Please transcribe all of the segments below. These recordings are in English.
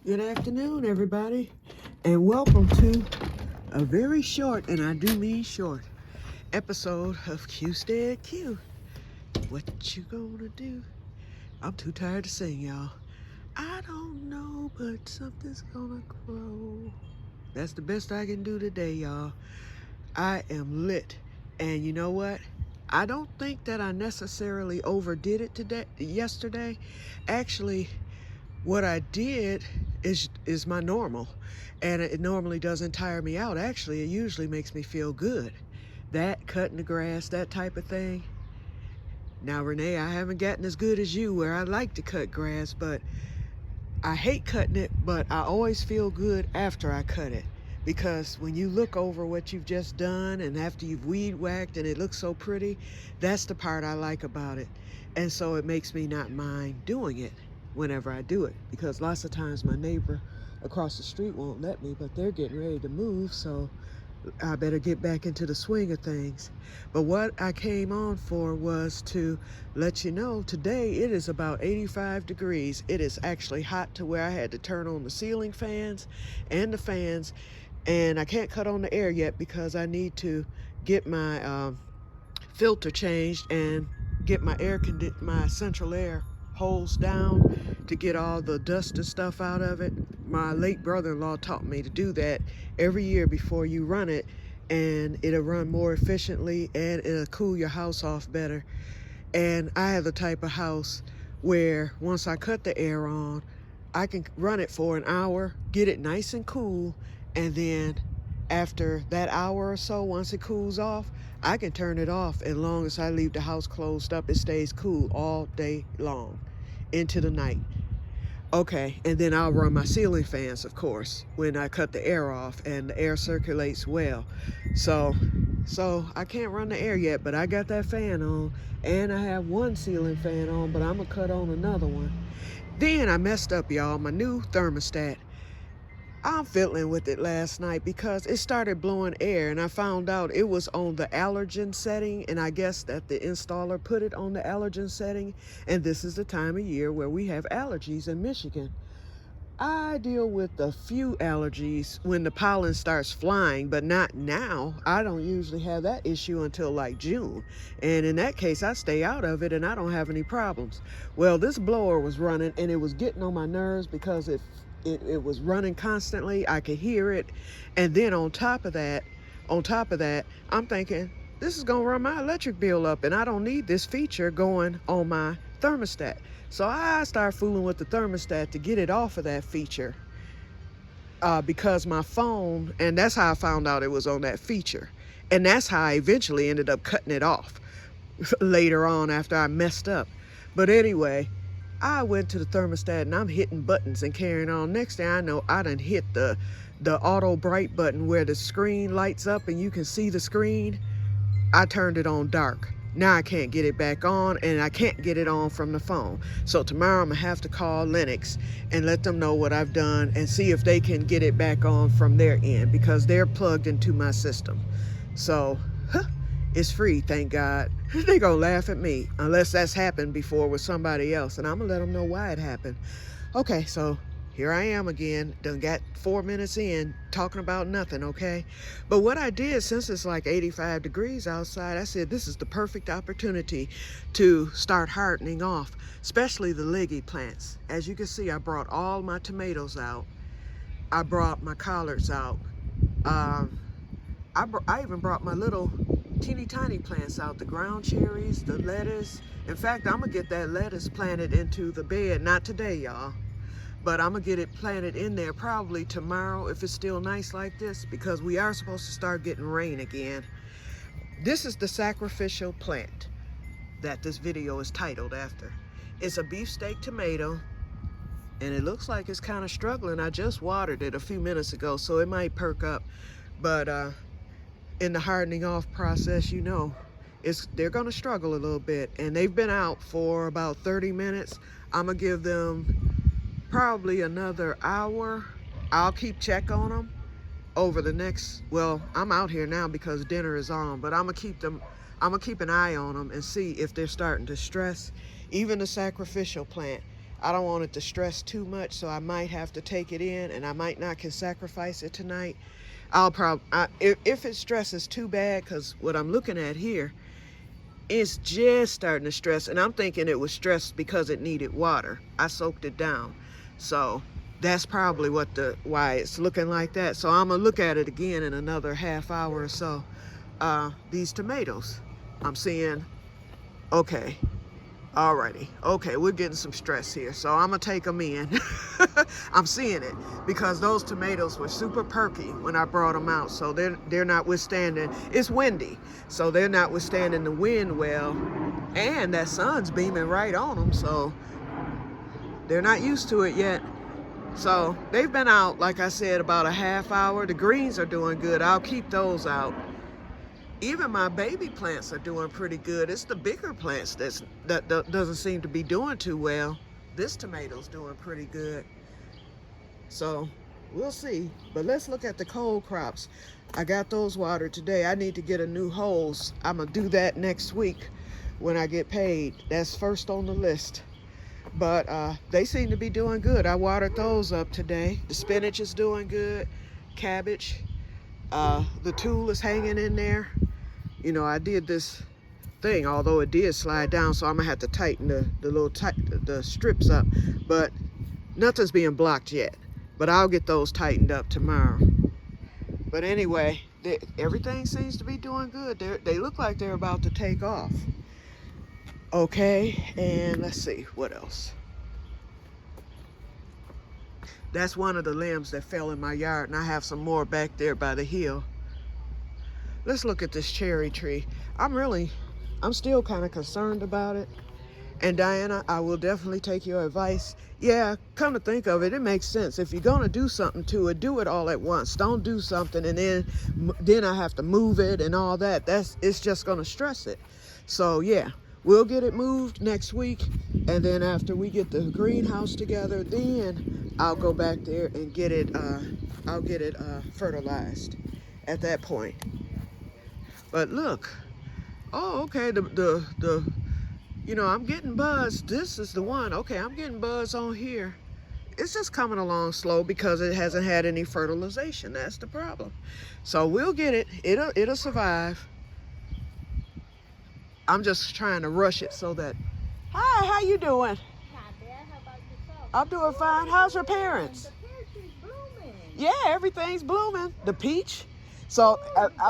Good afternoon, everybody, and welcome to a very short, and I do mean short, episode of Que-stead-Que. What you gonna do? I'm too tired to sing, y'all. I don't know, but something's gonna grow. That's the best I can do today, y'all. I am lit, and you know what? I don't think that I necessarily overdid it yesterday. Actually, what I did is my normal, and it normally doesn't tire me out. Actually, it usually makes me feel good. That, cutting the grass, that type of thing. Now, Renee, I haven't gotten as good as you where I like to cut grass, but I hate cutting it, but I always feel good after I cut it. Because when you look over what you've just done and after you've weed whacked and it looks so pretty, that's the part I like about it. And so it makes me not mind doing it whenever I do it. Because lots of times my neighbor across the street won't let me, but they're getting ready to move, so I better get back into the swing of things. But what I came on for was to let you know today it is about 85 degrees. It is actually hot to where I had to turn on the ceiling fans and the fans, and I can't cut on the air yet because I need to get my filter changed and get my central air hose down to get all the dust and stuff out of it. My late brother-in-law taught me to do that every year before you run it, and it'll run more efficiently and it'll cool your house off better. And I have the type of house where once I cut the air on, I can run it for an hour, get it nice and cool, and then after that hour or so, once it cools off, I can turn it off. As long as I leave the house closed up, it stays cool all day long into the night. Okay, and then I'll run my ceiling fans, of course, when I cut the air off, and the air circulates well. So I can't run the air yet, but I got that fan on, and I have one ceiling fan on, but I'm gonna cut on another one. Then I messed up, y'all, my new thermostat. I'm fiddling with it last night because it started blowing air, and I found out it was on the allergen setting, and I guess that the installer put it on the allergen setting, and this is the time of year where we have allergies in Michigan. I deal with a few allergies when the pollen starts flying, but not now. I don't usually have that issue until like June, and in that case I stay out of it and I don't have any problems. Well, this blower was running and it was getting on my nerves because it was running constantly. I could hear it, and then on top of that, I'm thinking, this is gonna run my electric bill up, and I don't need this feature going on my thermostat. So I start fooling with the thermostat to get it off of that feature, because my phone, and that's how I found out it was on that feature, and that's how I eventually ended up cutting it off later on after I messed up. But anyway, I went to the thermostat and I'm hitting buttons and carrying on. Next thing I know, I done hit the auto bright button where the screen lights up and you can see the screen. I turned it on dark. Now I can't get it back on, and I can't get it on from the phone. So tomorrow I'm gonna have to call Lennox and let them know what I've done and see if they can get it back on from their end, because they're plugged into my system. So it's free, thank God. They gonna laugh at me unless that's happened before with somebody else, and I'm gonna let them know why it happened. Okay, so here I am again, done got 4 minutes in talking about nothing, okay? But what I did, since it's like 85 degrees outside, I said this is the perfect opportunity to start hardening off, especially the leggy plants. As you can see, I brought all my tomatoes out. I brought my collards out. I even brought my little teeny tiny plants out, the ground cherries, the lettuce. In fact, I'm gonna get that lettuce planted into the bed, not today, y'all, but I'm gonna get it planted in there probably tomorrow if it's still nice like this, because we are supposed to start getting rain again. This is the sacrificial plant that this video is titled after. It's a beefsteak tomato, and it looks like it's kind of struggling. I just watered it a few minutes ago, so it might perk up, but in the hardening off process, you know, they're gonna struggle a little bit, and they've been out for about 30 minutes. I'm gonna give them probably another hour. I'll keep check on them over the next, well, I'm out here now because dinner is on, but I'm gonna keep an eye on them and see if they're starting to stress. Even the sacrificial plant, I don't want it to stress too much, so I might have to take it in, and I might not can sacrifice it tonight. I'll probably, if it stresses too bad, because what I'm looking at here is just starting to stress, and I'm thinking it was stressed because it needed water. I soaked it down, so that's probably why it's looking like that. So I'm gonna look at it again in another half hour or so. These tomatoes, I'm seeing, okay, alrighty, okay, we're getting some stress here, so I'm gonna take them in. I'm seeing it because those tomatoes were super perky when I brought them out, so they're not withstanding. It's windy, so they're not withstanding the wind well, and that sun's beaming right on them, so they're not used to it yet. So they've been out, like I said, about a half hour. The greens are doing good. I'll keep those out. Even my baby plants are doing pretty good. It's the bigger plants that doesn't seem to be doing too well. This tomato's doing pretty good. So we'll see. But let's look at the cold crops. I got those watered today. I need to get a new hose. I'm gonna do that next week when I get paid. That's first on the list. But they seem to be doing good. I watered those up today. The spinach is doing good. Cabbage. The tulle is hanging in there. You know, I did this thing, although it did slide down, so I'm gonna have to tighten the strips up. But nothing's being blocked yet. But I'll get those tightened up tomorrow. But anyway, everything seems to be doing good. They look like they're about to take off. Okay, and let's see, what else? That's one of the limbs that fell in my yard, and I have some more back there by the hill. Let's look at this cherry tree. I'm still kind of concerned about it. And Diana, I will definitely take your advice. Yeah, come to think of it, it makes sense. If you're gonna do something to it, do it all at once. Don't do something and then I have to move it and all that. It's just gonna stress it. So yeah. We'll get it moved next week, and then after we get the greenhouse together, then I'll go back there and get it, I'll get it fertilized at that point. But look, oh, okay, you know, I'm getting buzz. This is the one. Okay, I'm getting buzz on here. It's just coming along slow because it hasn't had any fertilization. That's the problem. So we'll get it. It'll survive. I'm just trying to rush it so that. Hi, how you doing? Not bad. How about yourself? I'm doing fine. How's your parents? The pear tree's blooming. Yeah, everything's blooming. The peach. So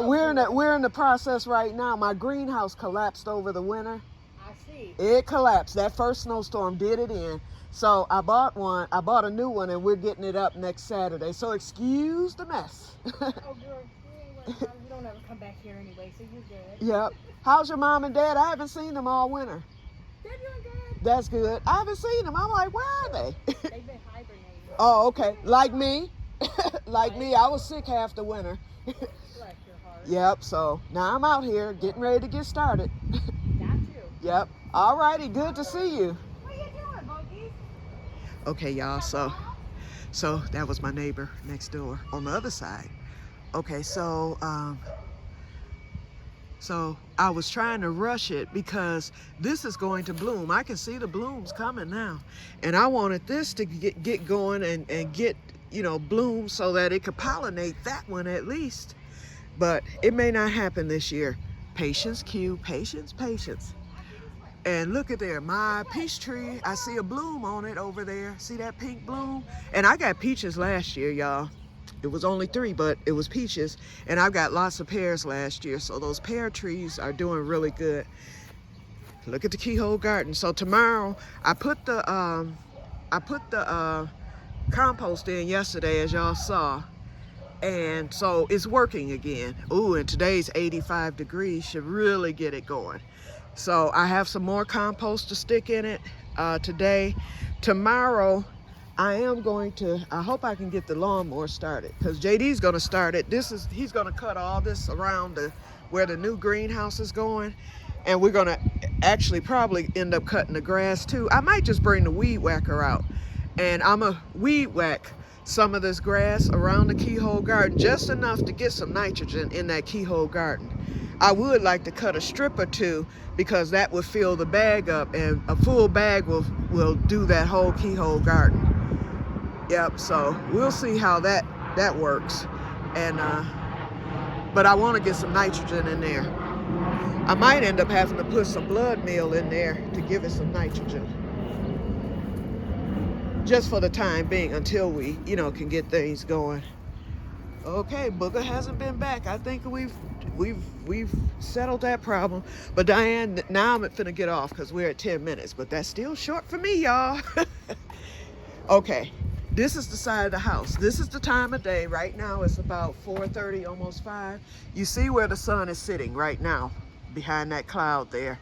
we're in the process right now. My greenhouse collapsed over the winter. I see. It collapsed. That first snowstorm did it in. So I bought one. I bought a new one, and we're getting it up next Saturday. So excuse the mess. Oh, girl, you don't ever come back here anyway, so you're good. Yep. How's your mom and dad? I haven't seen them all winter. They're doing good. That's good. I haven't seen them. I'm like, where are they? They've been hibernating. Oh, okay. Like me. Like me. I was sick half the winter. Bless your heart. Yep. So now I'm out here getting ready to get started. Got you. Yep. All righty. Good to see you. What are you doing, monkeys? Okay, y'all. So that was my neighbor next door on the other side. Okay. So I was trying to rush it because this is going to bloom. I can see the blooms coming now. And I wanted this to get going and get, you know, bloom so that it could pollinate that one at least. But it may not happen this year. Patience, Que, patience, patience. And look at there, my peach tree. I see a bloom on it over there. See that pink bloom? And I got peaches last year, y'all. It was only 3, but it was peaches. And I've got lots of pears last year. So those pear trees are doing really good. Look at the keyhole garden. So tomorrow, I put the compost in yesterday, as y'all saw. And so it's working again. Ooh, and today's 85 degrees should really get it going. So I have some more compost to stick in it today. Tomorrow, I hope I can get the lawnmower started because JD's gonna start it. He's gonna cut all this around where the new greenhouse is going. And we're gonna actually probably end up cutting the grass too. I might just bring the weed whacker out and I'm a weed whack some of this grass around the keyhole garden, just enough to get some nitrogen in that keyhole garden. I would like to cut a strip or two because that would fill the bag up, and a full bag will will do that whole keyhole garden. Yep, so we'll see how that works. And but I want to get some nitrogen in there. I might end up having to put some blood meal in there to give it some nitrogen. Just for the time being, until we, can get things going. Okay, Booger hasn't been back. I think we've settled that problem. But Diane, now I'm finna get off because we're at 10 minutes. But that's still short for me, y'all. Okay, this is the side of the house. This is the time of day. Right now it's about 4:30, almost 5. You see where the sun is sitting right now, behind that cloud there.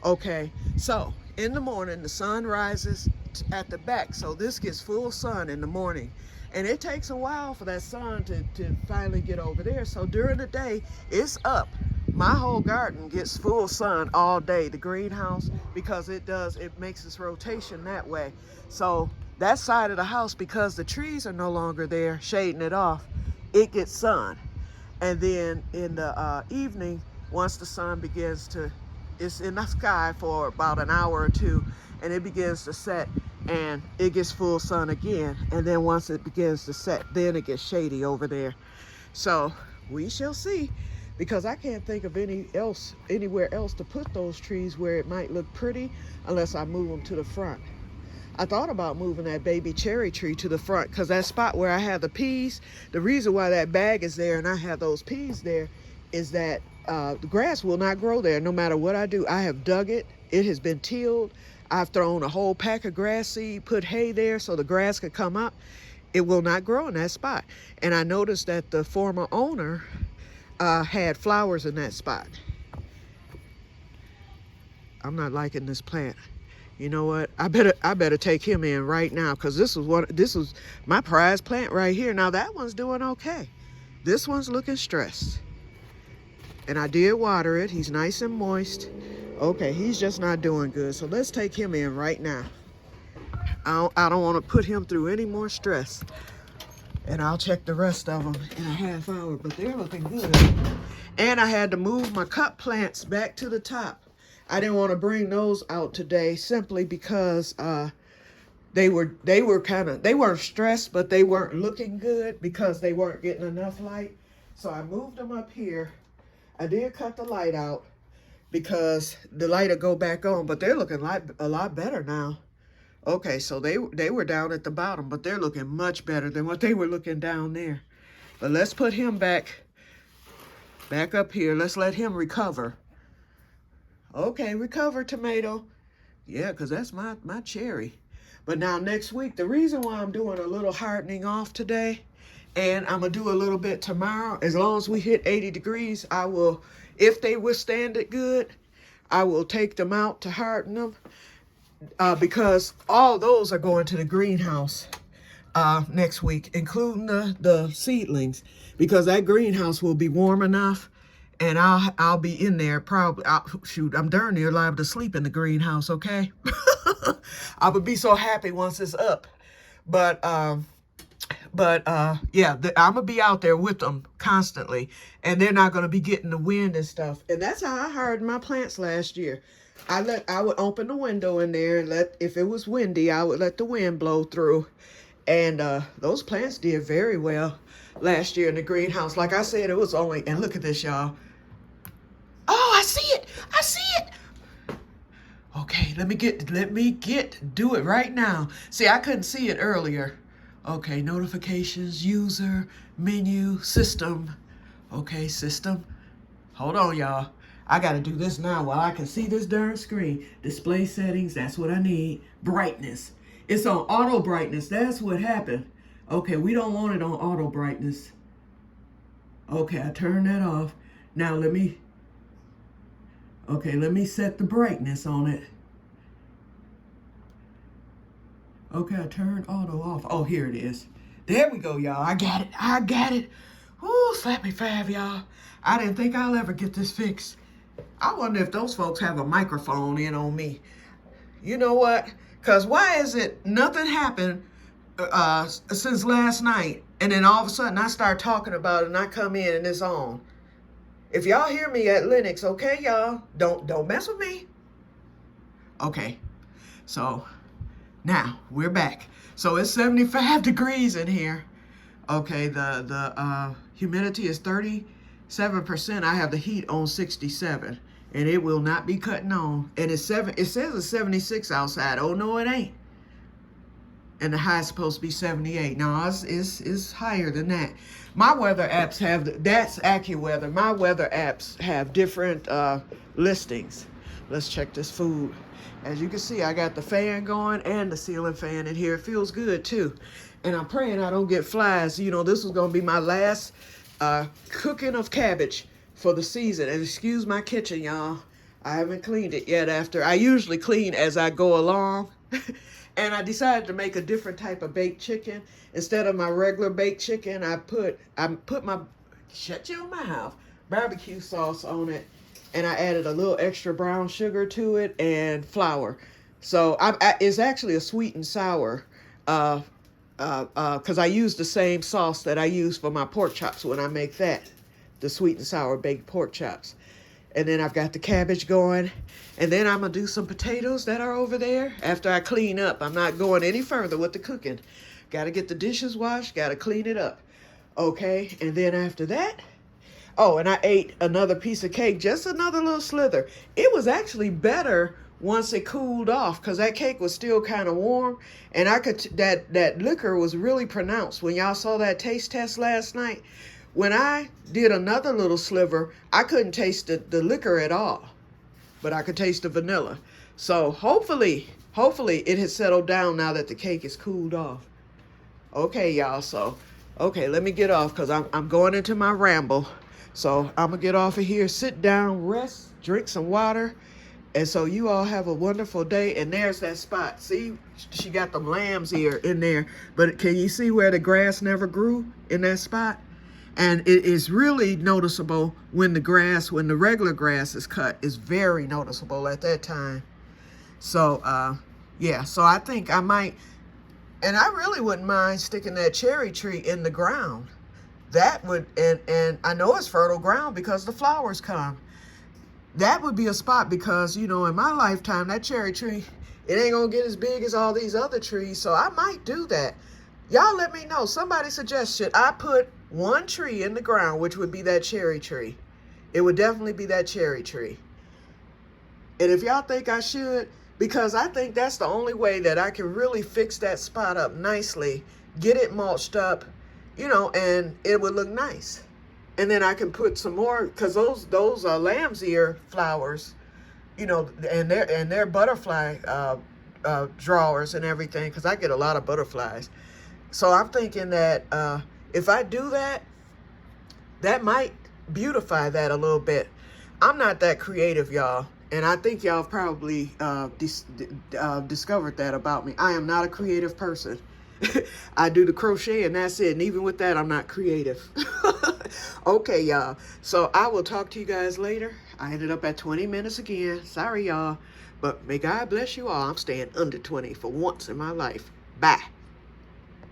Okay, so in the morning, the sun rises at the back. So this gets full sun in the morning. And it takes a while for that sun to finally get over there. So during the day, it's up. My whole garden gets full sun all day, the greenhouse, because it makes its rotation that way. So that side of the house, because the trees are no longer there shading it off, it gets sun. And then in the evening, once the sun begins to, it's in the sky for about an hour or two, and it begins to set, and it gets full sun again. And then once it begins to set, then it gets shady over there. So we shall see, because I can't think of anywhere else to put those trees where it might look pretty unless I move them to the front. I thought about moving that baby cherry tree to the front, because that spot where I have the peas, the reason why that bag is there and I have those peas there is that the grass will not grow there no matter what I do. I have dug it. It has been tilled. I've thrown a whole pack of grass seed, put hay there so the grass could come up. It will not grow in that spot. And I noticed that the former owner had flowers in that spot. I'm not liking this plant. You know what? I better take him in right now, because this was my prize plant right here. Now that one's doing okay. This one's looking stressed. And I did water it. He's nice and moist. Okay, he's just not doing good. So let's take him in right now. I don't want to put him through any more stress. And I'll check the rest of them in a half hour, but they're looking good. And I had to move my cup plants back to the top. I didn't want to bring those out today simply because they weren't stressed, but they weren't looking good because they weren't getting enough light. So I moved them up here. I did cut the light out because the light will go back on, but they're looking a lot better now. Okay, so they were down at the bottom, but they're looking much better than what they were looking down there. But let's put him back up here. Let's let him recover. Okay, recover, tomato. Yeah, because that's my cherry. But now next week, the reason why I'm doing a little hardening off today, and I'm going to do a little bit tomorrow, as long as we hit 80 degrees, I will, if they withstand it good, I will take them out to harden them. Because all those are going to the greenhouse next week, including the seedlings, because that greenhouse will be warm enough, and I'll be in there probably. Shoot, I'm darn near liable to sleep in the greenhouse. Okay, I would be so happy once it's up, but yeah, I'm gonna be out there with them constantly, and they're not gonna be getting the wind and stuff. And that's how I hardened my plants last year. I would open the window in there and if it was windy, I would let the wind blow through. And those plants did very well last year in the greenhouse. Like I said, it was only, and look at this, y'all. Oh, I see it. I see it. Okay, let me do it right now. See, I couldn't see it earlier. Okay, notifications, user, menu, system. Okay, system. Hold on, y'all. I got to do this now while I can see this darn screen. Display settings, that's what I need. Brightness. It's on auto brightness. That's what happened. Okay, we don't want it on auto brightness. Okay, I turned that off. Now let me set the brightness on it. Okay, I turned auto off. Oh, here it is. There we go, y'all. I got it. Woo, slap me 5, y'all. I didn't think I'll ever get this fixed. I wonder if those folks have a microphone in on me. You know what? Because why is it nothing happened since last night, and then all of a sudden I start talking about it and I come in and it's on? If y'all hear me at Linux, okay, y'all, don't mess with me. Okay, so Now, we're back. So it's 75 degrees in here. Okay, the humidity is 37%. I have the heat on 67, and it will not be cutting on. And it says it's 76 outside. Oh no, it ain't. And the high is supposed to be 78. No, it's higher than that. My weather apps have, that's AccuWeather. My weather apps have different listings. Let's check this food. As you can see, I got the fan going and the ceiling fan in here. It feels good too. And I'm praying I don't get flies. You know, this was going to be my last cooking of cabbage for the season. And excuse my kitchen, y'all. I haven't cleaned it yet after. I usually clean as I go along. And I decided to make a different type of baked chicken. Instead of my regular baked chicken, I put my, shut your mouth, barbecue sauce on it. And I added a little extra brown sugar to it and flour. So it's actually a sweet and sour, because I use the same sauce that I use for my pork chops when I make that, the sweet and sour baked pork chops. And then I've got the cabbage going. And then I'm going to do some potatoes that are over there after I clean up. I'm not going any further with the cooking. Got to get the dishes washed. Got to clean it up. Okay. And then after that, oh, and I ate another piece of cake, just another little slither. It was actually better once it cooled off because that cake was still kind of warm. And I could, that liquor was really pronounced. When y'all saw that taste test last night, when I did another little sliver, I couldn't taste the liquor at all, but I could taste the vanilla. So hopefully it has settled down now that the cake is cooled off. Okay, y'all, so, okay, let me get off because I'm going into my ramble. So I'm going to get off of here, sit down, rest, drink some water. And so you all have a wonderful day. And there's that spot. See, she got the lamb's ear in there. But can you see where the grass never grew in that spot? And it is really noticeable when the regular grass is cut. It's very noticeable at that time. So, yeah, so I think I might, and I really wouldn't mind sticking that cherry tree in the ground. That would, and I know it's fertile ground because the flowers come. That would be a spot because, you know, in my lifetime, that cherry tree, it ain't gonna get as big as all these other trees. So I might do that. Y'all let me know. Somebody suggest, should I put one tree in the ground, which would be that cherry tree? It would definitely be that cherry tree. And if y'all think I should, because I think that's the only way that I can really fix that spot up nicely, get it mulched up, you know, and it would look nice. And then I can put some more, because those are lamb's ear flowers, you know, and they're butterfly drawers and everything, because I get a lot of butterflies. So I'm thinking that if I do that, that might beautify that a little bit. I'm not that creative, y'all. And I think y'all probably discovered that about me. I am not a creative person. I do the crochet and that's it. And even with that, I'm not creative. Okay, y'all. So I will talk to you guys later. I ended up at 20 minutes again. Sorry, y'all. But may God bless you all. I'm staying under 20 for once in my life. Bye.